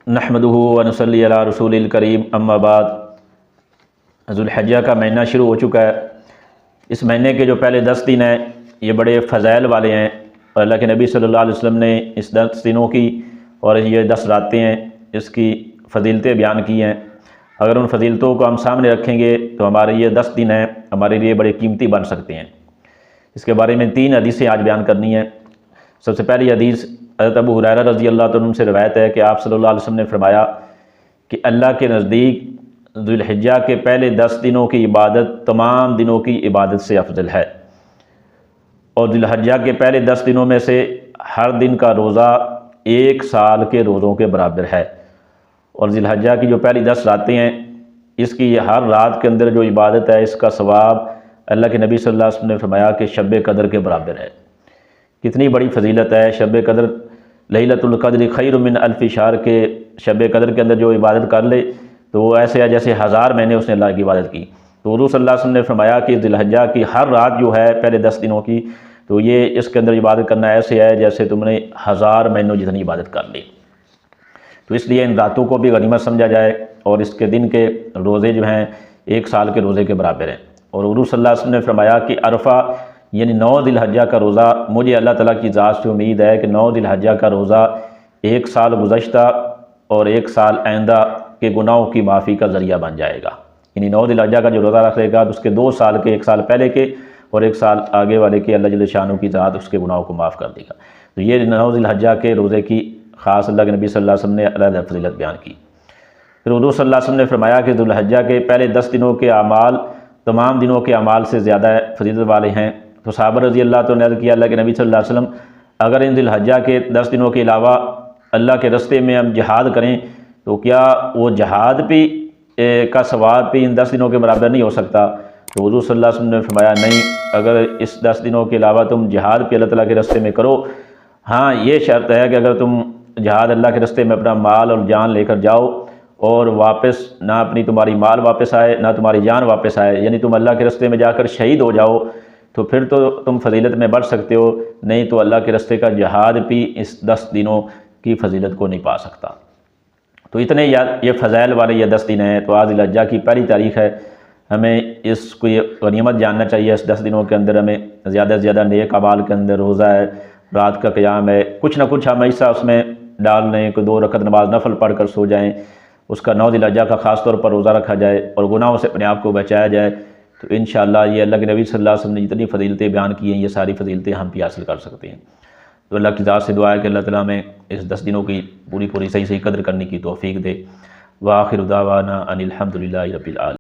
نحمدہ ونصلی علی رسول الکریم اما بعد۔ ذوالحجہ کا مہینہ شروع ہو چکا ہے۔ اس مہینے کے جو پہلے 10 دن ہیں یہ بڑے فضائل والے ہیں، اور اللہ کے نبی صلی اللہ علیہ وسلم نے اس 10 دنوں کی اور یہ 10 راتیں ہیں اس کی فضیلتیں بیان کی ہیں۔ اگر ان فضیلتوں کو ہم سامنے رکھیں گے تو ہمارے یہ 10 دن ہیں ہمارے لیے بڑے قیمتی بن سکتے ہیں۔ اس کے بارے میں 3 حدیثیں آج بیان کرنی ہیں۔ سب سے پہلی حدیث حضرت ابو ہریرہ رضی اللہ عنہ سے روایت ہے کہ آپ صلی اللہ علیہ وسلم نے فرمایا کہ اللہ کے نزدیک ذوالحجہ کے پہلے 10 دنوں کی عبادت تمام دنوں کی عبادت سے افضل ہے، اور ذوالحجہ کے پہلے 10 دنوں میں سے ہر دن کا روزہ 1 سال کے روزوں کے برابر ہے۔ اور ذوالحجہ کی جو پہلی 10 راتیں ہیں اس کی ہر رات کے اندر جو عبادت ہے اس کا ثواب اللہ کے نبی صلی اللہ علیہ وسلم نے فرمایا کہ شب قدر کے برابر ہے۔ کتنی بڑی فضیلت ہے شب قدر! لیلۃ القدر خیر من الف شہر کے شب قدر کے اندر جو عبادت کر لے تو وہ ایسے ہے جیسے 1000 مہینے اس نے اللہ کی عبادت کی۔ تو حضور صلی اللہ علیہ وسلم نے فرمایا کہ ذوالحجہ کی ہر رات جو ہے پہلے 10 دنوں کی تو یہ اس کے اندر عبادت کرنا ایسے ہے جیسے تم نے 1000 مہینوں جتنی عبادت کر لی۔ تو اس لیے ان راتوں کو بھی غنیمت سمجھا جائے، اور اس کے دن کے روزے جو ہیں 1 سال کے روزے کے برابر ہیں۔ اور حضور صلی اللہ علیہ وسلم نے فرمایا کہ عرفہ یعنی 9 ذوالحجہ کا روزہ، مجھے اللہ تعالیٰ کی ذات سے امید ہے کہ 9 ذوالحجہ کا روزہ 1 سال گزشتہ اور 1 سال آئندہ کے گناہوں کی معافی کا ذریعہ بن جائے گا۔ یعنی 9 ذوالحجہ کا جو روزہ رکھے گا تو اس کے 2 سال کے، 1 سال پہلے کے اور 1 سال آگے والے کے اللہ جل شانہ کی ذات اس کے گناہوں کو معاف کر دے گا۔ تو یہ 9 ذوالحجہ کے روزے کی خاص اللہ کے نبی صلی اللہ علیہ وسلم نے علیحدہ فضیلت بیان کی۔ پھر حضور صلی اللہ علیہ وسلم نے فرمایا کہ ذوالحجہ کے پہلے 10 دنوں کے اعمال تمام دنوں کے اعمال سے زیادہ فضیلت والے ہیں۔ تو صحابہ رضی اللہ عنہ نے عرض کیا اللہ کے نبی صلی اللہ علیہ وسلم اگر ان ذوالحجہ کے 10 دنوں کے علاوہ اللہ کے رستے میں ہم جہاد کریں تو کیا وہ جہاد بھی کا ثواب بھی ان 10 دنوں کے برابر نہیں ہو سکتا؟ تو حضور صلی اللہ علیہ وسلم نے فرمایا نہیں، اگر اس 10 دنوں کے علاوہ تم جہاد بھی اللہ تعالیٰ کے رستے میں کرو، ہاں یہ شرط ہے کہ اگر تم جہاد اللہ کے رستے میں اپنا مال اور جان لے کر جاؤ اور واپس نہ اپنی تمہاری مال واپس آئے نہ تمہاری جان واپس آئے، یعنی تم اللہ کے رستے میں جا کر شہید ہو جاؤ تو پھر تو تم فضیلت میں بڑھ سکتے ہو، نہیں تو اللہ کے رستے کا جہاد بھی اس 10 دنوں کی فضیلت کو نہیں پا سکتا۔ تو اتنے یہ فضائل والے یہ 10 دن ہیں۔ تو آج ذوالحجہ کی پہلی تاریخ ہے، ہمیں اس کو یہ غنیمت جاننا چاہیے۔ اس 10 دنوں کے اندر ہمیں زیادہ سے زیادہ نیک اعمال کے اندر روزہ ہے، رات کا قیام ہے، کچھ نہ کچھ ہم ایسا اس میں ڈال لیں کہ 2 رکعت نماز نفل پڑھ کر سو جائیں، اس کا 9 ذوالحجہ کا خاص طور پر روزہ رکھا جائے اور گناہوں سے اپنے آپ کو بچایا جائے، تو انشاءاللہ یہ اللہ کے نبی صلی اللہ علیہ وسلم نے جتنی فضیلتیں بیان کی ہیں یہ ساری فضیلتیں ہم بھی حاصل کر سکتے ہیں۔ تو اللہ کی ذات سے دعا ہے کہ اللہ تعالیٰ ہمیں اس 10 دنوں کی پوری صحیح قدر کرنے کی توفیق دے۔ وآخر دعوانا ان الحمد للہ رب العالمین۔